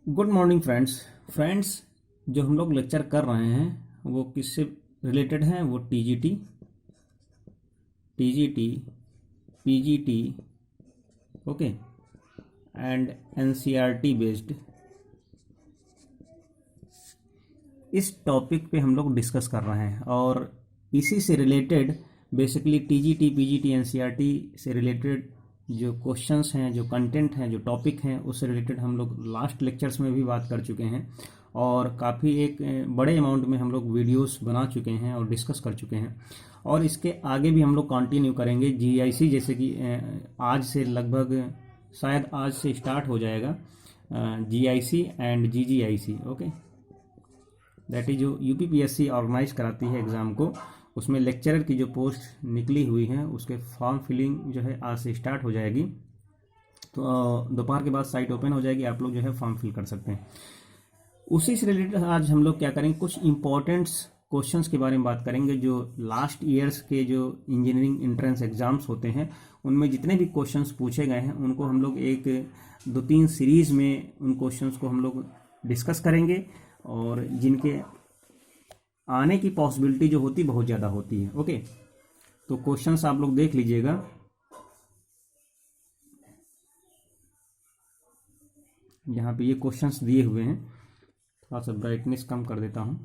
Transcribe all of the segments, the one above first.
Good morning friends. जो हम लोग लेक्चर कर रहे हैं वो किससे रिलेटेड हैं? वो TGT, PGT, okay, and NCERT based इस टॉपिक पे हम लोग डिस्कस कर रहे हैं। और इसी से related basically TGT, PGT, NCERT से रिलेटेड जो क्वेश्चंस हैं, जो कंटेंट हैं, जो टॉपिक हैं, उससे रिलेटेड हम लोग लास्ट लेक्चर्स में भी बात कर चुके हैं और काफ़ी एक बड़े अमाउंट में हम लोग वीडियोस बना चुके हैं और डिस्कस कर चुके हैं। और इसके आगे भी हम लोग कंटिन्यू करेंगे। जीआईसी जैसे कि आज से लगभग शायद आज से स्टार्ट हो जाएगा GIC and GGIC, okay, that is जो यूपीपीएससी ऑर्गेनाइज कराती है एग्ज़ाम को, उसमें लेक्चरर की जो पोस्ट निकली हुई हैं उसके फॉर्म फिलिंग जो है आज से स्टार्ट हो जाएगी। तो दोपहर के बाद साइट ओपन हो जाएगी, आप लोग जो है फॉर्म फिल कर सकते हैं। उसी से रिलेटेड आज हम लोग क्या करेंगे, कुछ इंपॉर्टेंट्स क्वेश्चंस के बारे में बात करेंगे। जो लास्ट ईयर्स के जो इंजीनियरिंग एंट्रेंस एग्जाम्स होते हैं उनमें जितने भी क्वेश्चंस पूछे गए हैं उनको हम लोग एक 2-3 सीरीज में उन क्वेश्चंस को हम लोग डिस्कस करेंगे और जिनके आने की पॉसिबिलिटी जो होती बहुत ज़्यादा होती है। ओके, तो क्वेश्चंस आप लोग देख लीजिएगा। यहाँ पे ये क्वेश्चंस दिए हुए हैं, थोड़ा सा ब्राइटनेस कम कर देता हूँ।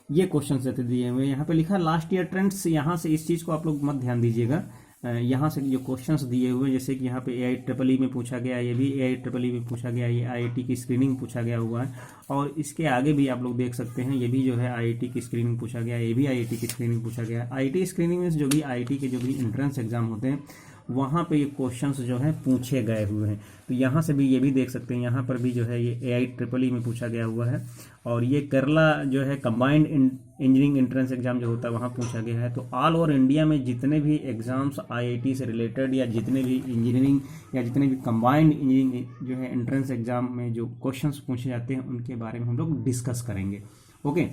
ये क्वेश्चंस जैसे दिए हुए हैं, यहाँ पे लिखा लास्ट ईयर ट्रेंड्स। यहाँ से इस चीज़ को आप लोग मत ध्यान दीजिएगा। यहाँ से जो क्वेश्चंस दिए हुए हैं, जैसे कि यहाँ पे AIEEE में पूछा गया, ये भी AIEEE में पूछा गया, ये IIT की स्क्रीनिंग पूछा गया हुआ है। और इसके आगे भी आप लोग देख सकते हैं, ये भी जो है IIT की स्क्रीनिंग पूछा गया, ये भी IIT की स्क्रीनिंग पूछा गया। IIT स्क्रीनिंग में जो भी IIT के जो भी एंट्रेंस एग्जाम होते हैं वहाँ पे ये क्वेश्चंस जो हैं पूछे गए हुए हैं। तो यहाँ से भी ये भी देख सकते हैं, यहाँ पर भी जो है ये AIEEE में पूछा गया हुआ है। और ये केरला जो है कंबाइंड इंजीनियरिंग एंट्रेंस एग्जाम जो होता है वहाँ पूछा गया है। तो ऑल ओवर इंडिया में जितने भी एग्जाम्स IIT से रिलेटेड या जितने भी इंजीनियरिंग या जितने भी कंबाइंड इंजीनियरिंग जो है एंट्रेंस एग्जाम में जो क्वेश्चंस पूछे जाते हैं उनके बारे में हम लोग डिस्कस करेंगे। ओके,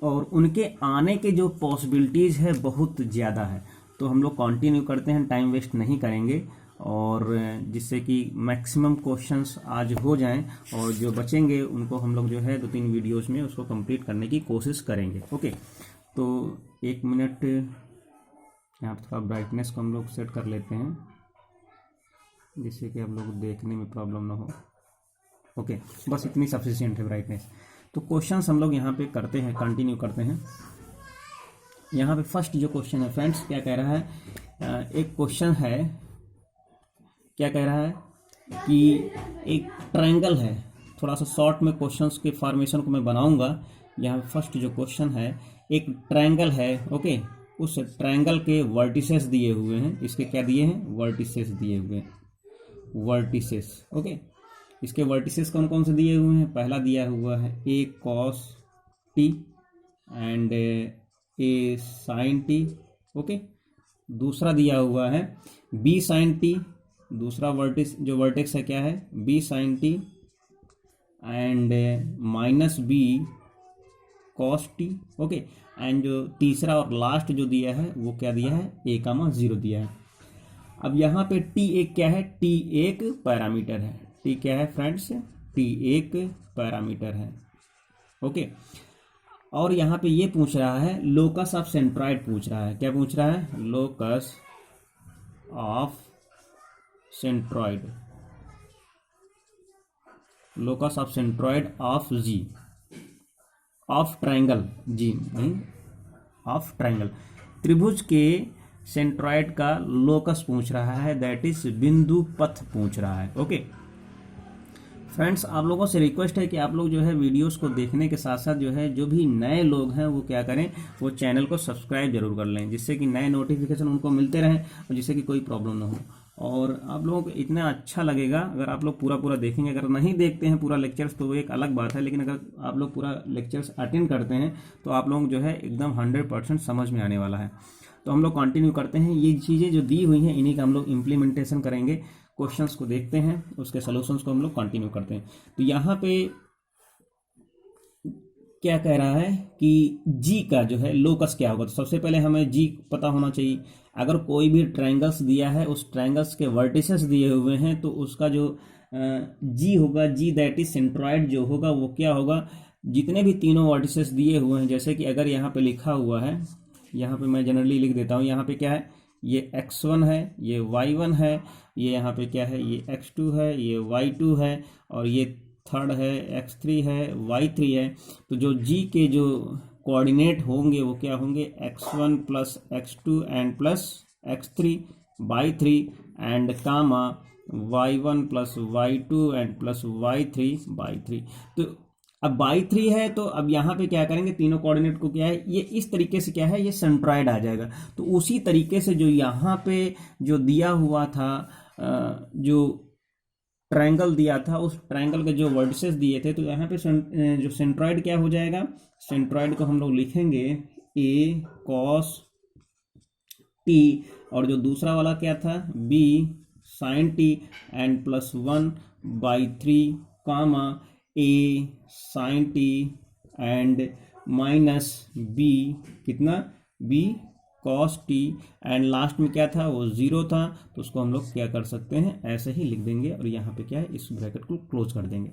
और उनके आने के जो पॉसिबिलिटीज़ है बहुत ज़्यादा है। तो हम लोग कंटिन्यू करते हैं, टाइम वेस्ट नहीं करेंगे और जिससे कि मैक्सिमम क्वेश्चंस आज हो जाएं और जो बचेंगे उनको हम लोग जो है 2-3 वीडियोस में उसको कंप्लीट करने की कोशिश करेंगे। ओके, तो 1 मिनट यहाँ पर थोड़ा ब्राइटनेस को हम लोग सेट कर लेते हैं जिससे कि आप लोग देखने में प्रॉब्लम ना हो। ओके, बस इतनी सफिशिएंट है ब्राइटनेस। तो क्वेश्चंस हम लोग यहाँ पे करते हैं, कंटिन्यू करते हैं। यहाँ पे फर्स्ट जो क्वेश्चन है फ्रेंड्स, क्या कह रहा है, एक क्वेश्चन है, क्या कह रहा है कि एक ट्रायंगल है। थोड़ा सा शॉर्ट में क्वेश्चंस के फॉर्मेशन को मैं बनाऊंगा। यहाँ पे फर्स्ट जो क्वेश्चन है, एक ट्रायंगल है, ओके, उस ट्रायंगल के वर्टिसेस दिए हुए हैं। इसके क्या दिए हैं? वर्टिसेस दिए हुए हैं, वर्टिसेस। ओके, इसके वर्टिसेस कौन कौन से दिए हुए हैं? पहला दिया हुआ है A cos t and A sin t, okay. दूसरा दिया हुआ है B sin t, दूसरा वर्टिस जो वर्टेक्स है क्या है? B sin t and -B cos t, okay. And जो तीसरा और लास्ट जो दिया है वो क्या दिया है? A,0 दिया है। अब यहाँ पे t एक क्या है? t एक पैरामीटर है। t क्या है फ्रेंड्स? t एक पैरामीटर है, ओके। और यहाँ पे ये पूछ रहा है लोकस ऑफ सेंट्रॉइड पूछ रहा है। क्या पूछ रहा है? Locus of centroid, locus of centroid of G, of triangle, जी नहीं, ऑफ ट्रायंगल, त्रिभुज के सेंट्रॉइड का लोकस पूछ रहा है, दैट इज बिंदु पथ पूछ रहा है। ओके फ्रेंड्स, आप लोगों से रिक्वेस्ट है कि आप लोग जो है वीडियोस को देखने के साथ साथ जो है जो भी नए लोग हैं वो क्या करें, वो चैनल को सब्सक्राइब जरूर कर लें, जिससे कि नए नोटिफिकेशन उनको मिलते रहें और जिससे कि कोई प्रॉब्लम ना हो। और आप लोगों को इतना अच्छा लगेगा अगर आप लोग पूरा देखेंगे। अगर नहीं देखते हैं पूरा लेक्चर्स तो वो एक अलग बात है, लेकिन अगर आप लोग पूरा लेक्चर्स अटेंड करते हैं तो आप लोग जो है एकदम 100% समझ में आने वाला है। तो हम लोग कंटिन्यू करते हैं। ये चीज़ें जो दी हुई हैं इन्हीं का हम लोग इम्प्लीमेंटेशन करेंगे। क्वेश्चंस को देखते हैं, उसके सॉल्यूशंस को हम लोग कंटिन्यू करते हैं। तो यहाँ पे क्या कह रहा है कि जी का जो है लोकस क्या होगा। तो सबसे पहले हमें जी पता होना चाहिए। अगर कोई भी ट्रायंगल्स दिया है, उस ट्रायंगल्स के वर्टिसेस दिए हुए हैं, तो उसका जो जी होगा, जी दैट इज सेंट्रॉइड जो होगा वो क्या होगा, जितने भी तीनों वर्टिसेस दिए हुए हैं, जैसे कि अगर यहाँ पे लिखा हुआ है, यहाँ पे मैं जनरली लिख देता हूँ, यहाँ पे क्या है, ये x1 है, ये y1 है, ये यहाँ पे क्या है, ये x2 है, ये y2 है, और ये थर्ड है x3 है, y3 है। तो जो g के जो कोऑर्डिनेट होंगे वो क्या होंगे, x1 plus x2 and plus x3 by 3 and comma y1 plus y2 and plus y3 by 3। तो अब बाई 3 है, तो अब यहाँ पे क्या करेंगे, तीनों कोऑर्डिनेट को क्या है, ये इस तरीके से क्या है, ये सेंट्रॉइड आ जाएगा। तो उसी तरीके से जो यहाँ पे जो दिया हुआ था, जो ट्रायंगल दिया था, उस ट्रायंगल के जो वर्टिसेस दिए थे, तो यहाँ पे जो सेंट्रॉइड क्या हो जाएगा, सेंट्रॉइड को हम लोग लिखेंगे a cos t, और जो दूसरा वाला क्या था, b sin t and plus 1/3 comma a sin t and minus b कितना, b cos t and last में क्या था, वो 0 था। तो उसको हम लोग क्या कर सकते हैं, ऐसे ही लिख देंगे, और यहाँ पे क्या है, इस ब्रैकेट को क्लोज कर देंगे।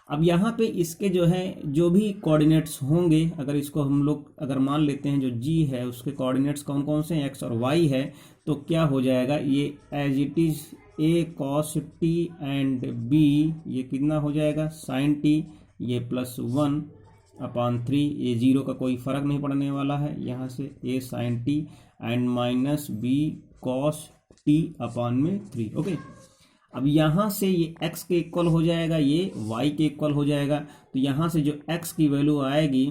अब यहाँ पे इसके जो है जो भी कोऑर्डिनेट्स होंगे, अगर इसको हम लोग अगर मान लेते हैं, जो g है उसके कोऑर्डिनेट्स कौन कौन से हैं, x और y है, तो क्या हो जाएगा, ये as it is a cos t and b, ये कितना हो जाएगा sin t, ये प्लस 1/3, ये 0 का कोई फर्क नहीं पड़ने वाला है, यहाँ से a sin t and minus b cos t upon में 3। ओके, अब यहाँ से ये x के इक्वल हो जाएगा, ये y के इक्वल हो जाएगा। तो यहाँ से जो x की वैल्यू आएगी,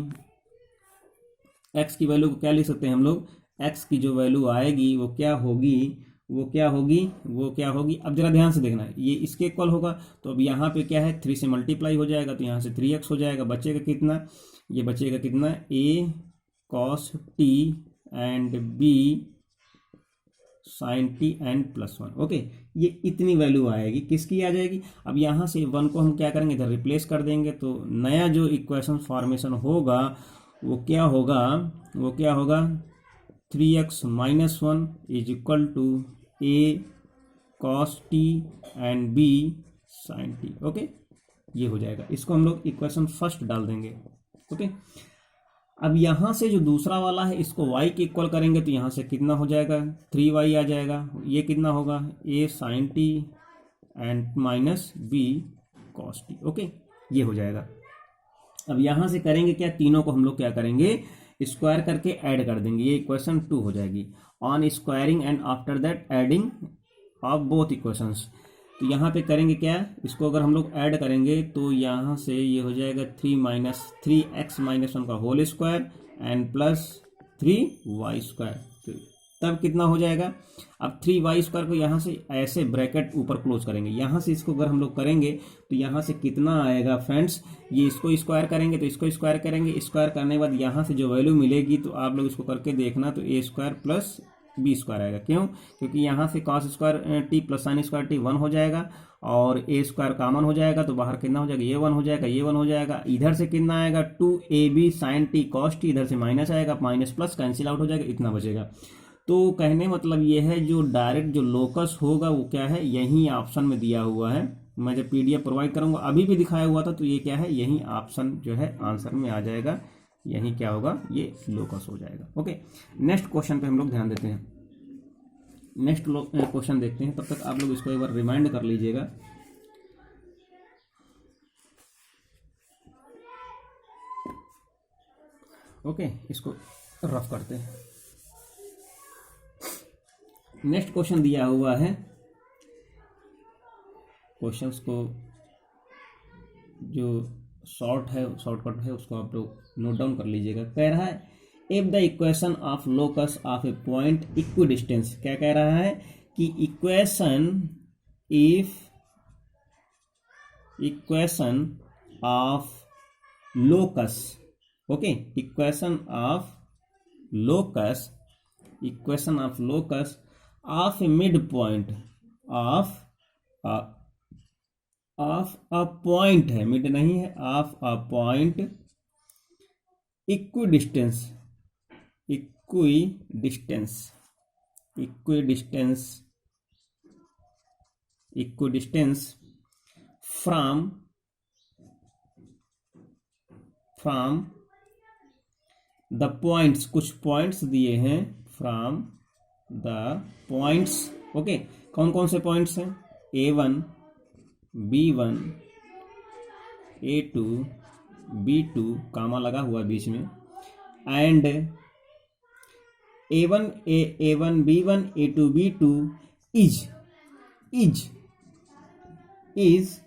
x की वैल्यू को क्या लिख सकते हैं हम लोग, x की जो वैल्यू आएगी वो क्या होगी, वो क्या होगी, वो क्या होगी, अब जरा ध्यान से देखना, ये इसके इक्वल होगा। तो अब यहाँ पे क्या है, 3 से मल्टीप्लाई हो जाएगा, तो यहाँ से 3x हो जाएगा, बचेगा कितना, ये बचेगा कितना, a cos t and b sin t and plus 1। Okay, ये इतनी वैल्यू आएगी, किसकी आ जाएगी। अब यहाँ से 1 को हम क्या करेंगे, इधर रिप्लेस कर देंगे, तो नया जो इक्वेशन फॉर्मेशन होगा वो क्या होगा, वो क्या होगा, 3x minus 1 is equal to a cos t and b sin t। Okay, ये हो जाएगा, इसको हम लोग इक्वेशन फर्स्ट डाल देंगे। ओके, अब यहाँ से जो दूसरा वाला है, इसको y के इक्वल करेंगे, तो यहाँ से कितना हो जाएगा, 3y आ जाएगा, ये कितना होगा, a sin t and minus b cos t। Okay, ये हो जाएगा। अब यहाँ से करेंगे क्या, तीनों को हम लोग क्या करेंगे, स्क्वायर करके ऐड कर देंगे, ये इक्वेशन 2 हो जाएगी। On squaring and after that adding of both equations, तो यहाँ पे करेंगे क्या, इसको अगर हम लोग ऐड करेंगे तो यहाँ से ये हो जाएगा 3x माइनस 1 का whole square and plus 3y square, तब कितना हो जाएगा। अब 3y स्क्वायर को यहाँ से ऐसे ब्रैकेट ऊपर क्लोज करेंगे, यहाँ से इसको अगर हम लोग करेंगे तो यहाँ से कितना आएगा फ्रेंड्स, ये इसको स्क्वायर करेंगे तो इसको स्क्वायर करेंगे, स्क्वायर करने के बाद यहाँ से जो वैल्यू मिलेगी, तो आप लोग इसको करके देखना, तो a square plus b square आएगा। क्यों, क्योंकि यहाँ से cos square t plus sine square t 1 हो जाएगा, और a स्क्वायर कॉमन हो जाएगा, तो बाहर कितना हो जाएगा, ये 1 हो जाएगा, ये 1 हो जाएगा, इधर से कितना आएगा 2ab sin t cos t, इधर से माइनस आएगा, माइनस प्लस कैंसिल आउट हो जाएगा, इतना बचेगा। तो कहने मतलब ये है, जो डायरेक्ट जो लोकस होगा वो क्या है, यही ऑप्शन में दिया हुआ है। मैं जब PDF प्रोवाइड करूंगा, अभी भी दिखाया हुआ था, तो ये क्या है, यही ऑप्शन जो है आंसर में आ जाएगा, यही क्या होगा, ये लोकस हो जाएगा। ओके, नेक्स्ट क्वेश्चन पे हम लोग ध्यान देते हैं, नेक्स्ट क्वेश्चन देखते हैं। तब तक आप लोग इसको एक बार रिमाइंड कर लीजिएगा। ओके, इसको रफ करते हैं। नेक्स्ट क्वेश्चन दिया हुआ है, क्वेश्चंस को जो शॉर्टकट है उसको आप लोग नोट डाउन कर लीजिएगा। कह रहा है if the equation of locus of a point equidistance, क्या कह रहा है कि equation of locus, okay, equation of locus of A mid point of a point है, मिड नहीं है, of a point equidistance from the points, कुछ points दिए हैं फ्रॉम द पॉइंट्स, ओके। कौन कौन से पॉइंट्स हैं? A1 B1 A2 B2 कामा लगा हुआ बीच में, and A1 B1 A2 B2 is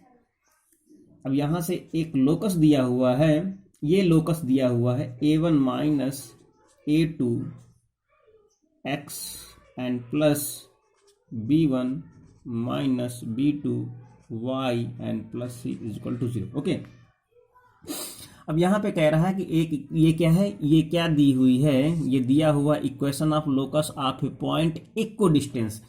अब यहां से एक लोकस दिया हुआ है, ये लोकस दिया हुआ है A1 minus A2 x and plus B1 minus B2 y and plus c is equal to 0, okay. अब यहाँ पे कह रहा है कि एक ये क्या है, ये क्या दी हुई है, ये दिया हुआ equation of locus of a point equidistance.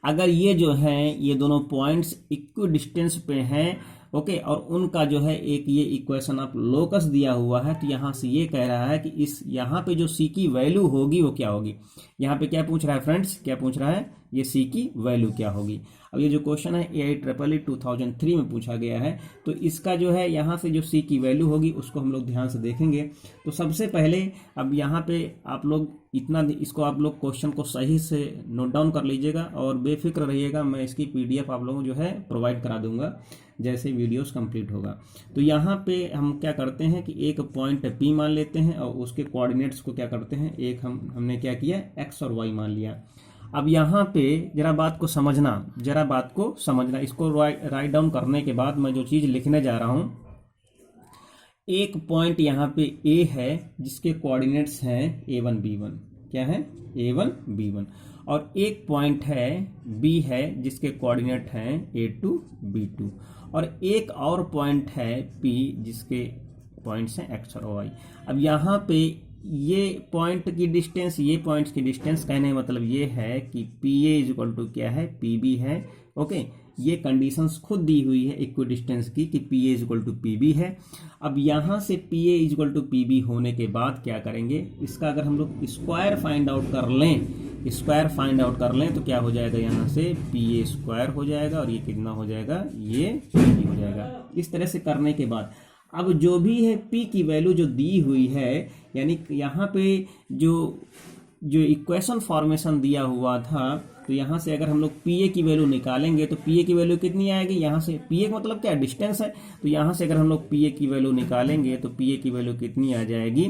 अगर ये जो है ये दोनों पॉइंट्स इक्व डिस्टेंस पे हैं, ओके, और उनका जो है एक ये इक्वेशन ऑफ लोकस दिया हुआ है, तो यहाँ से ये कह रहा है कि इस यहाँ पे जो सी की वैल्यू होगी वो क्या होगी। यहाँ पे क्या पूछ रहा है फ्रेंड्स, क्या पूछ रहा है, ये सी की वैल्यू क्या होगी। अब ये जो क्वेश्चन है AIEEE 2003 में पूछा गया है, तो इसका जो है यहाँ से जो सी की वैल्यू होगी उसको हम लोग ध्यान से देखेंगे। तो सबसे पहले अब यहाँ पे आप लोग इतना, इसको आप लोग क्वेश्चन को सही से नोट डाउन कर लीजिएगा और बेफिक्र रहिएगा, मैं इसकी PDF आप लोगों जो है प्रोवाइड करा दूंगा जैसे वीडियोस कंप्लीट होगा। तो यहाँ पे हम क्या करते हैं कि एक पॉइंट P मान लेते हैं और उसके कोऑर्डिनेट्स को क्या करते हैं, एक हमने क्या किया, x और y मान लिया। अब यहाँ पे जरा बात को समझना, इसको राइट डाउन करने के बाद मैं जो चीज़ लिखने जा रहा हूँ, एक पॉइंट यहाँ पे A है जिसके कोऑर्डिनेट्स हैं A1 B1, क्या है, A1 B1, और एक पॉइंट है B है जिसके कोऑर्डिनेट हैं A2 B2, और एक और पॉइंट है P जिसके पॉइंट्स हैं x और y। अब यहाँ पे ये पॉइंट की डिस्टेंस, ये पॉइंट्स की डिस्टेंस, कहने का मतलब ये है कि PA इज इक्वल टू क्या है, PB है, ओके। ये कंडीशंस खुद दी हुई है इक्वी डिस्टेंस की कि PA is equal to PB है। अब यहाँ से PA is equal to PB होने के बाद क्या करेंगे, इसका अगर हम लोग स्क्वायर फाइंड आउट कर लें तो क्या हो जाएगा, यहाँ से PA स्क्वायर हो जाएगा और ये कितना हो जाएगा, ये PB हो जाएगा। इस तरह से करने के बाद अब जो भी है P की वैल्यू जो दी हुई है, यानी यहाँ पे जो इक्वेशन फॉर्मेशन दिया हुआ था, तो यहाँ से अगर हम लोग PA की वैल्यू निकालेंगे तो PA की वैल्यू कितनी आएगी, यहाँ से PA का मतलब क्या है, डिस्टेंस है, तो यहाँ से अगर हम लोग PA की वैल्यू निकालेंगे तो PA की वैल्यू कितनी आ जाएगी,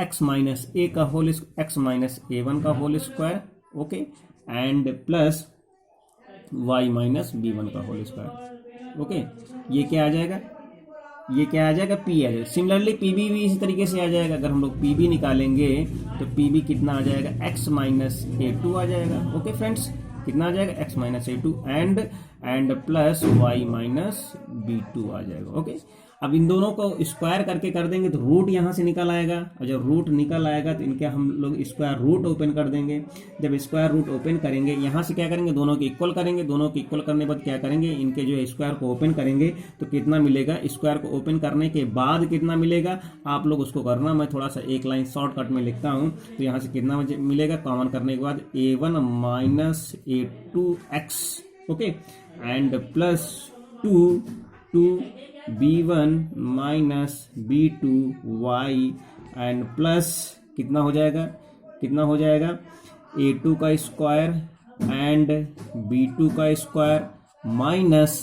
x माइनस A का होल, x माइनस A1 का whole square, okay, and plus y minus B1 का होल स्क्वायर, ओके। ये क्या आ जाएगा, ये क्या आ जाएगा, P आ जाएगा। सिमिलरली PB भी इसी तरीके से आ जाएगा। अगर हम लोग PB निकालेंगे तो PB कितना आ जाएगा, x माइनस A2 आ जाएगा, ओके फ्रेंड्स, कितना आ जाएगा, x minus A2 and plus y minus B2 आ जाएगा, ओके। अब इन दोनों को स्क्वायर करके कर देंगे तो रूट यहाँ से निकल आएगा, और जब रूट निकल आएगा तो इनके हम लोग स्क्वायर रूट ओपन कर देंगे। जब स्क्वायर रूट ओपन करेंगे, यहाँ से क्या करेंगे, दोनों के इक्वल करेंगे, दोनों के इक्वल करने के बाद क्या करेंगे, इनके जो है स्क्वायर को ओपन करेंगे तो कितना मिलेगा, स्क्वायर को ओपन करने के बाद कितना मिलेगा, आप लोग उसको करना, मैं थोड़ा सा एक लाइन शॉर्टकट में लिखता हूँ। तो यहाँ से कितना मिलेगा, कॉमन करने के बाद A1 minus A2x, okay, and plus 2 B1 minus B2y and plus कितना हो जाएगा A2 का स्क्वायर एंड B2 का स्क्वायर माइनस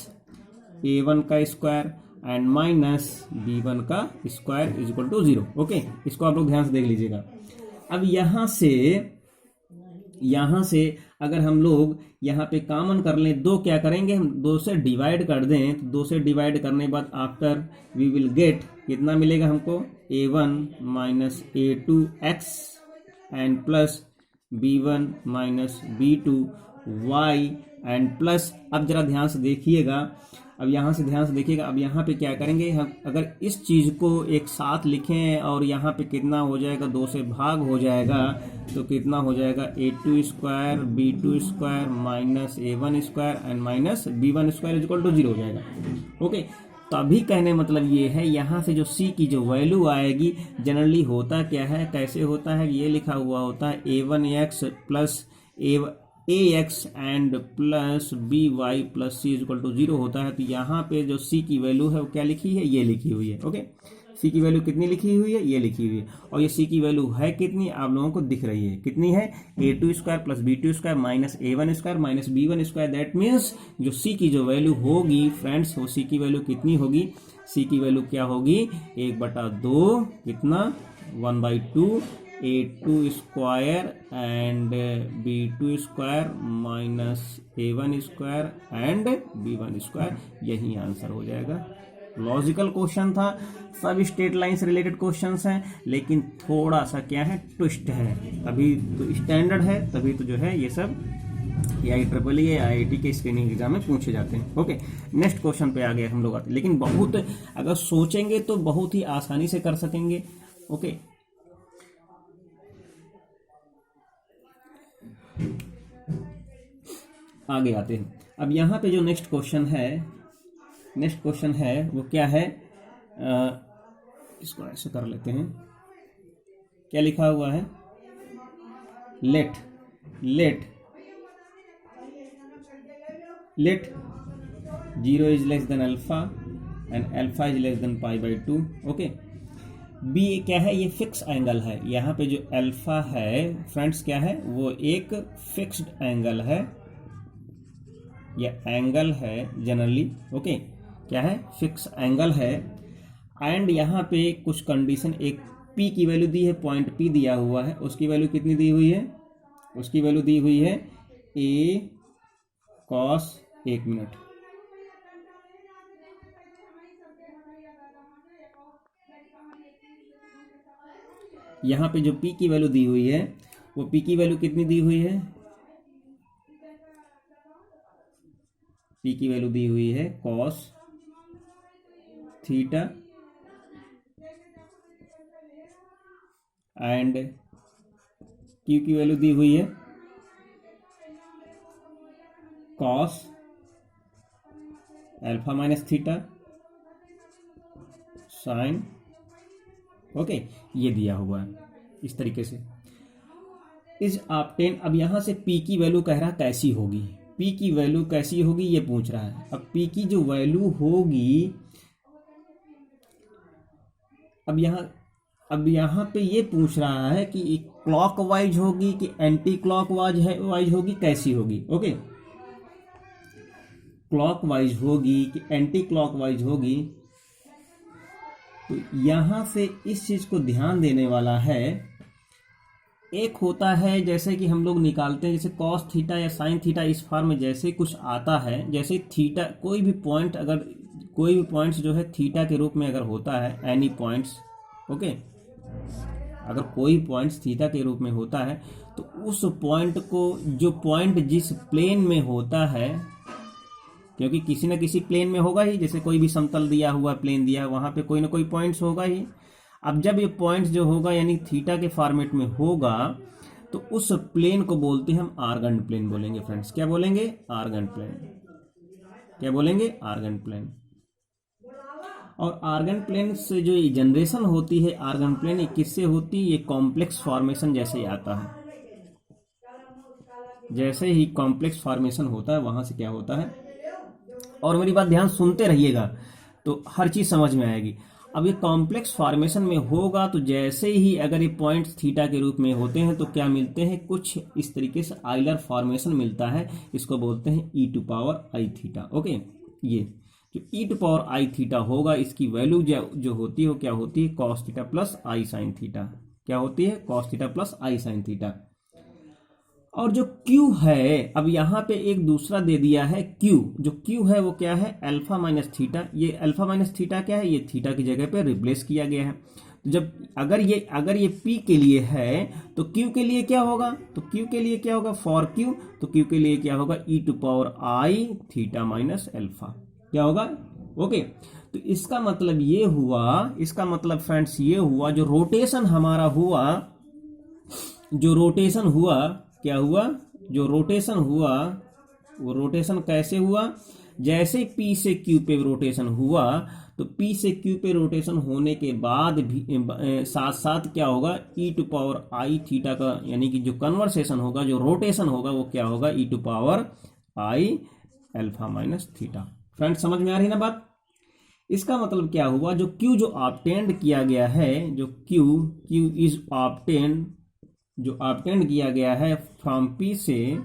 A1 का स्क्वायर एंड माइनस B1 का square is equal to 0, okay. इसको आप लोग ध्यान से देख लीजिएगा। अब यहाँ से अगर हम लोग यहाँ पे कॉमन कर लें, दो क्या करेंगे, हम 2 से डिवाइड कर दें, तो 2 से डिवाइड करने के बाद आफ्टर वी विल गेट, कितना मिलेगा हमको, A1 minus A2x and plus B1 minus B2y and plus, अब जरा ध्यान से देखिएगा, अब यहाँ पे क्या करेंगे हम, अगर इस चीज़ को एक साथ लिखें और यहाँ पे कितना हो जाएगा, 2 से भाग हो जाएगा, तो कितना हो जाएगा, A2 square B2 square minus A1 square and minus B1 square is equal to 0 हो जाएगा, ओके। तभी कहने मतलब ये है, यहाँ से जो c की जो वैल्यू आएगी, जनरली होता क्या है, कैसे होता है, ये लिखा हुआ होता है a1x plus ax and plus by plus c equal to 0 होता है। तो यहाँ पे जो c की वैल्यू है वो क्या लिखी है, ये लिखी हुई है। ओके, c की वैल्यू कितनी लिखी हुई है, ये लिखी हुई है। और ये c की वैल्यू है कितनी, आप लोगों को दिख रही है, कितनी है, a2 square plus b2 square minus a1 square minus b1 square. That means जो c की जो वैल्यू होगी फ्रेंड्स, वो c की वैल्यू कितनी होगी, c की वैल्यू क्या होगी, 1/2 कितना, 1/2 a2 square and b2 square minus a1 square and b1 square. यही आंसर हो जाएगा। लॉजिकल क्वेश्चन था, सब स्ट्रेट लाइन से रिलेटेड क्वेश्चंस हैं, लेकिन थोड़ा सा क्या है, ट्विस्ट है। तभी तो स्टैंडर्ड है, तभी तो जो है ये सब IEEE या IIT के स्क्रीनिंग एग्जाम में पूछे जाते हैं। ओके, नेक्स्ट क्वेश्चन पे आ गए हम लोग आते, लेकिन बहुत अगर सोचेंगे तो बहुत ही आसानी से कर सकेंगे। ओके, आगे आते हैं। अब यहाँ पे जो नेक्स्ट क्वेश्चन है वो क्या है, इसको ऐसे कर लेते हैं। क्या लिखा हुआ है, let 0 is less than alpha and alpha is less than π/2। Okay, B क्या है, ये फिक्स एंगल है। यहाँ पे जो अल्फा है फ्रेंड्स क्या है, वो एक फिक्स्ड एंगल है, यह एंगल है जनरली। ओके, क्या है, फिक्स एंगल है। एंड यहाँ पे कुछ कंडीशन, एक P की वैल्यू दी है, पॉइंट P दिया हुआ है, उसकी वैल्यू कितनी दी हुई है, उसकी वैल्यू दी हुई है a cos 1 मिनट। यहाँ पे जो P की वैल्यू दी हुई है, वो P की वैल्यू कितनी दी हुई है, P की वैल्यू दी हुई है cos थीटा एंड Q की वैल्यू दी हुई है cos alpha minus theta sine. Okay, ये दिया हुआ है इस तरीके से इज ऑब्टेन। अब यहां से P की वैल्यू कह रहा कैसी होगी, P की वैल्यू कैसी होगी ये पूछ रहा है। अब P की जो वैल्यू होगी, अब यहाँ पे ये पूछ रहा है कि क्लॉक वाइज होगी कि एंटी क्लॉक वाइज होगी, कैसी होगी। ओके, क्लॉक वाइज होगी कि एंटी क्लॉक वाइज होगी। तो यहां से इस चीज को ध्यान देने वाला है। एक होता है जैसे कि हम लोग निकालते हैं, जैसे कॉस थीटा या साइन थीटा, इस फॉर्म में जैसे कुछ आता है, जैसे थीटा कोई भी पॉइंट्स जो है थीटा के रूप में अगर होता है, एनी पॉइंट्स। ओके, अगर कोई पॉइंट्स थीटा के रूप में होता है तो उस पॉइंट को, जो पॉइंट जिस प्लेन में होता है, क्योंकि किसी न किसी प्लेन में होगा ही, जैसे कोई भी समतल दिया हुआ प्लेन दिया, वहां पे कोई ना कोई पॉइंट्स होगा ही। अब जब ये पॉइंट्स जो होगा यानी थीटा के फॉर्मेट में होगा, तो उस प्लेन को बोलते हैं हम आर्गेंट प्लेन बोलेंगे फ्रेंड्स। क्या बोलेंगे, आर्गेंट प्लेन। क्या बोलेंगे, आर्गेंट प्लेन। और आर्गेंट प्लेन से जो ये जनरेशन होती है, आर्गेंट प्लेन ये किससे होती है, ये कॉम्प्लेक्स फॉर्मेशन जैसे ही आता है, जैसे ही कॉम्प्लेक्स फॉर्मेशन होता है वहां से क्या होता है। और मेरी बात ध्यान सुनते रहिएगा तो हर चीज समझ में आएगी। अब ये कॉम्प्लेक्स फॉर्मेशन में होगा तो जैसे ही अगर ये पॉइंट्स थीटा के रूप में होते हैं तो क्या मिलते हैं, कुछ इस तरीके से आइलर फॉर्मेशन मिलता है, इसको बोलते हैं e⁻i थीटा। ओके, ये जो e⁻i थीटा होगा, इसकी वैल्यू जो होती है क्या होती है, cos थीटा प्लस आई साइन थीटा। क्या होती है, cos थीटा प्लस आई साइन थीटा। और जो Q है, अब यहाँ पे एक दूसरा दे दिया है Q, जो Q है वो क्या है, अल्फा माइनस थीटा। ये अल्फा माइनस थीटा क्या है, ये थीटा की जगह पे रिप्लेस किया गया है। तो जब अगर ये P के लिए है तो Q के लिए क्या होगा, तो Q के लिए क्या होगा, फॉर Q, तो Q के लिए क्या होगा, e⁻i थीटा माइनस अल्फा। क्या होगा, ओके। तो इसका मतलब ये हुआ, इसका मतलब फ्रेंड्स ये हुआ, जो रोटेशन हमारा हुआ, जो रोटेशन हुआ, क्या हुआ, जो रोटेशन हुआ, वो रोटेशन कैसे हुआ, जैसे P से Q पे रोटेशन हुआ तो P से Q पे रोटेशन होने के बाद भी साथ साथ क्या होगा, e to power i theta का यानी कि जो कन्वर्सेशन होगा, जो रोटेशन होगा वो क्या होगा, e to power i alpha minus theta. Friends समझ में आ रही ना बात। इसका मतलब क्या हुआ, जो Q जो ऑब्टेंड किया गया है, जो Q इज ऑब्टेंड, जो ऑब्टेंड किया गया है फ्रॉम P से,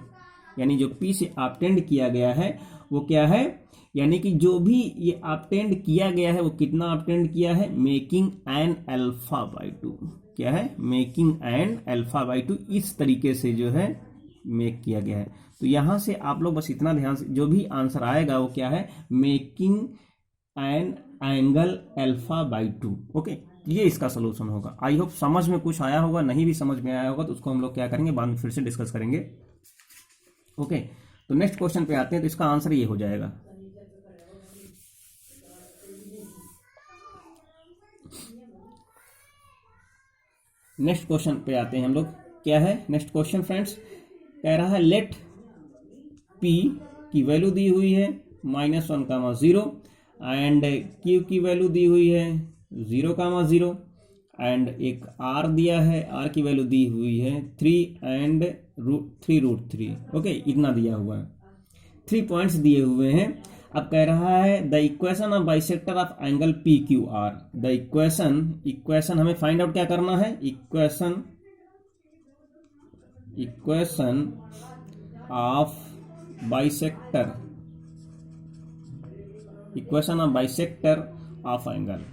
यानी जो P से ऑब्टेंड किया गया है वो क्या है, यानी कि जो भी ये ऑब्टेंड किया गया है वो कितना ऑब्टेंड किया है, मेकिंग एन अल्फा बाई 2। क्या है, मेकिंग एन अल्फा बाई 2, इस तरीके से जो है मेक किया गया है। तो यहां से आप लोग बस इतना ध्यान से, जो भी आंसर आएगा वो क्या है, making an angle alpha by 2। Okay, ये इसका सोल्यूशन होगा। आई होप समझ में कुछ आया होगा, नहीं भी समझ में आया होगा तो उसको हम लोग क्या करेंगे, बाद में फिर से डिस्कस करेंगे। ओके, तो नेक्स्ट क्वेश्चन पे आते हैं। तो इसका आंसर ये हो जाएगा। नेक्स्ट क्वेश्चन पे आते हैं हम लोग। क्या है नेक्स्ट क्वेश्चन फ्रेंड्स, कह रहा है लेट P की वैल्यू दी हुई है -1, 0 एंड Q की वैल्यू दी हुई है 0, 0 एंड एक R दिया है, R की वैल्यू दी हुई है 3 एंड √3। ओके, इतना दिया हुआ है, 3 पॉइंट्स दिए हुए हैं। अब कह रहा है the equation of bisector of angle PQR। The equation हमें फाइंड आउट क्या करना है, equation of bisector, equation of bisector of angle.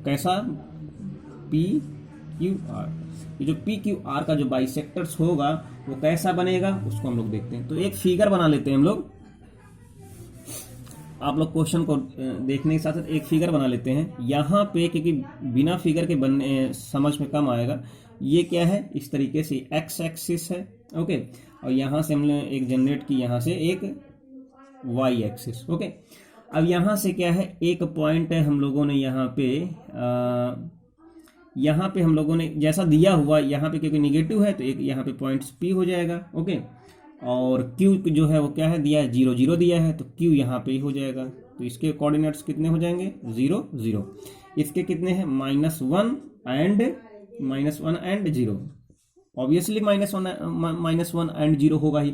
कैसा, PQR। ये जो PQR का जो बाइसेक्टर्स होगा वो कैसा बनेगा उसको हम लोग देखते हैं। तो एक फिगर बना लेते हैं हम लोग, आप लोग क्वेश्चन को देखने के साथ साथ एक फिगर बना लेते हैं यहाँ पे, क्योंकि बिना फिगर के बनने समझ में कम आएगा। ये क्या है, इस तरीके से एक्स एक्सिस है। ओके, और यहाँ से हमने एक जनरेट की, यहाँ से एक वाई एक्सिस। ओके, अब यहाँ से क्या है, एक पॉइंट है हम लोगों ने यहाँ पे हम लोगों ने जैसा दिया हुआ यहाँ पे, क्योंकि निगेटिव है तो एक यहाँ पे पॉइंट्स P हो जाएगा। ओके, और Q जो है वो क्या है, दिया है 0, 0 दिया है तो Q यहाँ पे ही हो जाएगा। तो इसके कोऑर्डिनेट्स कितने हो जाएंगे, 0, 0। इसके कितने हैं, -1 एंड 0। ऑब्वियसली -1 एंड 0 होगा ही।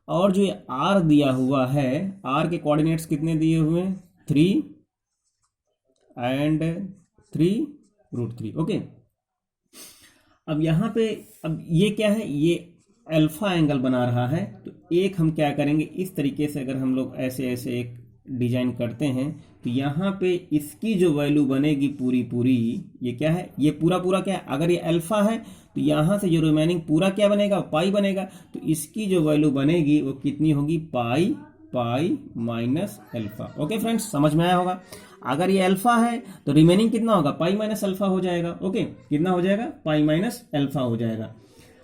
और जो ये R दिया हुआ है, R के कोऑर्डिनेट्स कितने दिए हुए हैं, 3 एंड 3√3। ओके, अब यहाँ पे, अब ये क्या है, ये अल्फा एंगल बना रहा है। तो एक हम क्या करेंगे, इस तरीके से अगर हम लोग ऐसे ऐसे एक डिजाइन करते हैं तो यहाँ पे इसकी जो वैल्यू बनेगी पूरी, ये क्या है, ये पूरा क्या है, अगर ये अल्फा है तो यहाँ से जो रिमेनिंग पूरा क्या बनेगा, पाई बनेगा। तो इसकी जो वैल्यू बनेगी वो कितनी होगी, pi minus alpha. Okay friends, समझ में आया होगा। अगर ये अल्फा है तो रिमेनिंग कितना होगा, पाई माइनस अल्फा हो जाएगा। ओके, कितना हो जाएगा, पाई माइनस अल्फा हो जाएगा।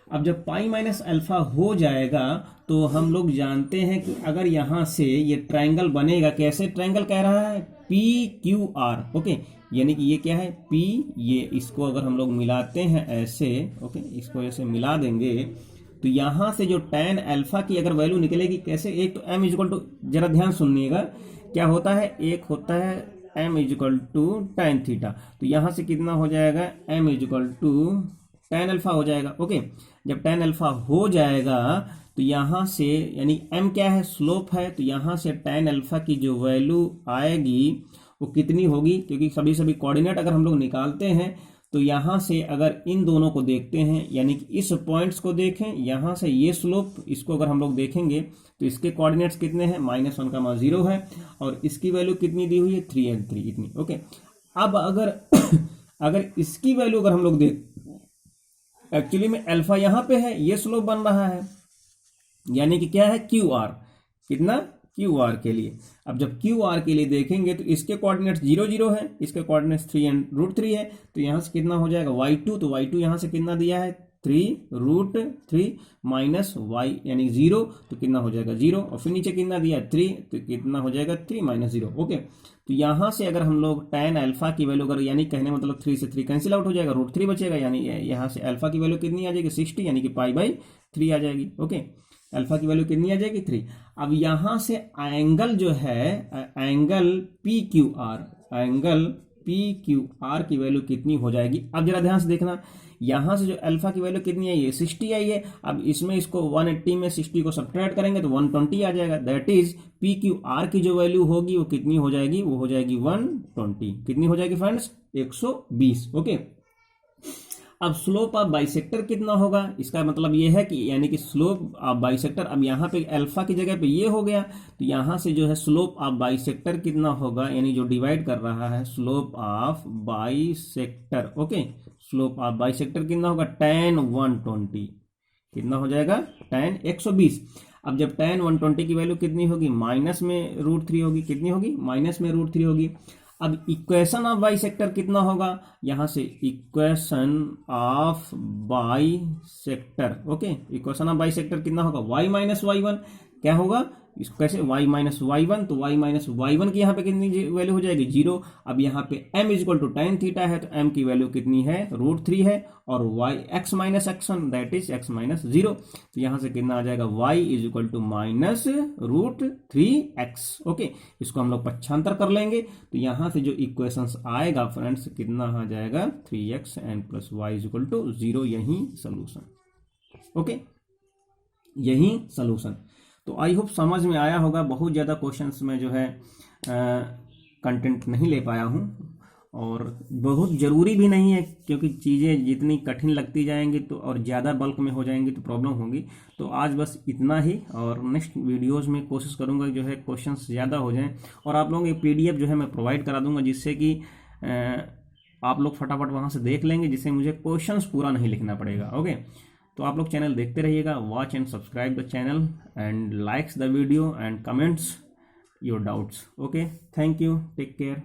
अब जब पाई माइनस अल्फा हो जाएगा तो हम लोग जानते हैं कि अगर यहाँ से ये ट्रायंगल बनेगा, कैसे ट्रायंगल कह रहा है, PQR। ओके, यानी कि ये क्या है, P, ये इसको अगर हम लोग मिलाते हैं ऐसे, ओके, इसको ऐसे मिला देंगे तो यहाँ से जो tan अल्फा की अगर वैल्यू निकलेगी कैसे, एक तो m इक्वल टू, जरा ध्यान सुनिएगा क्या होता है, एक होता है m equal to tan theta. तो यहाँ से कितना हो जाएगा, m equal to tan alpha हो जाएगा। ओके, जब tan अल्फा हो जाएगा तो यहाँ से, यानी m क्या है, स्लोप है, तो यहाँ से tan अल्फा की जो वैल्यू आएगी वो कितनी होगी, क्योंकि सभी कोऑर्डिनेट अगर हम लोग निकालते हैं तो यहाँ से अगर इन दोनों को देखते हैं, यानी कि इस पॉइंट्स को देखें, यहाँ से ये स्लोप, इसको अगर हम लोग देखेंगे तो इसके कोऑर्डिनेट्स कितने हैं, -1, 0 है, और इसकी वैल्यू कितनी दी हुई है, 3 एंड 3 इतनी। ओके, अब अगर इसकी वैल्यू अगर हम लोग देख, एक्चुअली में अल्फा यहाँ पे है, ये स्लोप बन रहा है, यानी कि क्या है, QR, कितना, QR के लिए। अब जब QR के लिए देखेंगे तो इसके कोऑर्डिनेट्स 0, 0 है, इसके कोऑर्डिनेट्स 3 एंड √3 है। तो यहाँ से कितना हो जाएगा, y2, तो y2 यहाँ से कितना दिया है, 3√3 माइनस y, यानी 0, तो कितना हो जाएगा 0, और फिर नीचे कितना दिया है 3, तो कितना हो जाएगा 3 - 0। ओके, तो यहाँ से अगर हम लोग tan अल्फा की वैल्यू अगर, यानी कहने मतलब 3 से 3 कैंसिल आउट हो जाएगा, √3 बचेगा, यानी यहाँ से अल्फा की वैल्यू कितनी आ जाएगी, 60, यानी कि π/3 आ जाएगी। ओके, अल्फा की वैल्यू कितनी आ जाएगी 3। अब यहां से एंगल जो है एंगल पी क्यू आर की वैल्यू कितनी हो जाएगी। अब जरा ध्यान से देखना, यहां से जो अल्फा की वैल्यू कितनी आई है 60 आई है। अब इसमें इसको 180 में 60 को सब्ट्रैक्ट करेंगे तो 120 आ जाएगा। That is P Q R की जो वैल्यू होगी वो कितनी हो जाएगी, वो हो जाएगी 120। कितनी हो जाएगी फ्रेंड्स, 120। ओके, अब स्लोप ऑफ बाइसेक्टर कितना होगा, इसका मतलब ये है कि यानी कि स्लोप ऑफ बाइसेक्टर, अब यहाँ पे अल्फा की जगह पे ये हो गया तो यहाँ से जो है स्लोप ऑफ बाइसेक्टर कितना होगा, यानी जो डिवाइड कर रहा है slope of bisector. Okay, slope of bisector कितना होगा, tan 120 कितना हो जाएगा, tan 120। अब जब tan 120 की वैल्यू कितनी होगी, माइनस में √3 होगी। कितनी होगी, माइनस में √3 होगी। अब इक्वेशन ऑफ बाइसेक्टर कितना होगा, यहां से equation of bisector. Okay, equation of bisector कितना होगा, y माइनस y1। क्या होगा, इसको कैसे, y माइनस y1, तो y माइनस y1 की यहाँ पे कितनी वैल्यू हो जाएगी, 0। अब यहाँ पे m equal to tan theta है तो m की वैल्यू कितनी है, √3 है, और y x minus x1 that is x minus 0। तो यहाँ से कितना आ जाएगा, y is equal to minus √3x। Okay, इसको हम लोग पक्षांतर कर लेंगे तो यहाँ से जो इक्वेशंस आएगा फ्रेंड्स कितना आ जाएगा, 3x and plus y is equal to 0। यही सोल्यूशन। ओके, यही सोल्यूशन। तो आई होप समझ में आया होगा। बहुत ज़्यादा क्वेश्चंस में जो है कंटेंट नहीं ले पाया हूँ, और बहुत ज़रूरी भी नहीं है, क्योंकि चीज़ें जितनी कठिन लगती जाएंगी तो और ज़्यादा बल्क में हो जाएंगी तो प्रॉब्लम होगी। तो आज बस इतना ही, और नेक्स्ट वीडियोज़ में कोशिश करूँगा जो है क्वेश्चंस ज़्यादा हो जाएं, और आप लोगों को PDF जो है मैं प्रोवाइड करा दूँगा, जिससे कि आप लोग फटाफट वहाँ से देख लेंगे, जिससे मुझे क्वेश्चंस पूरा नहीं लिखना पड़ेगा। ओके, तो आप लोग चैनल देखते रहिएगा, watch and subscribe the channel and likes the video and comments your doubts. Okay, thank you, take care.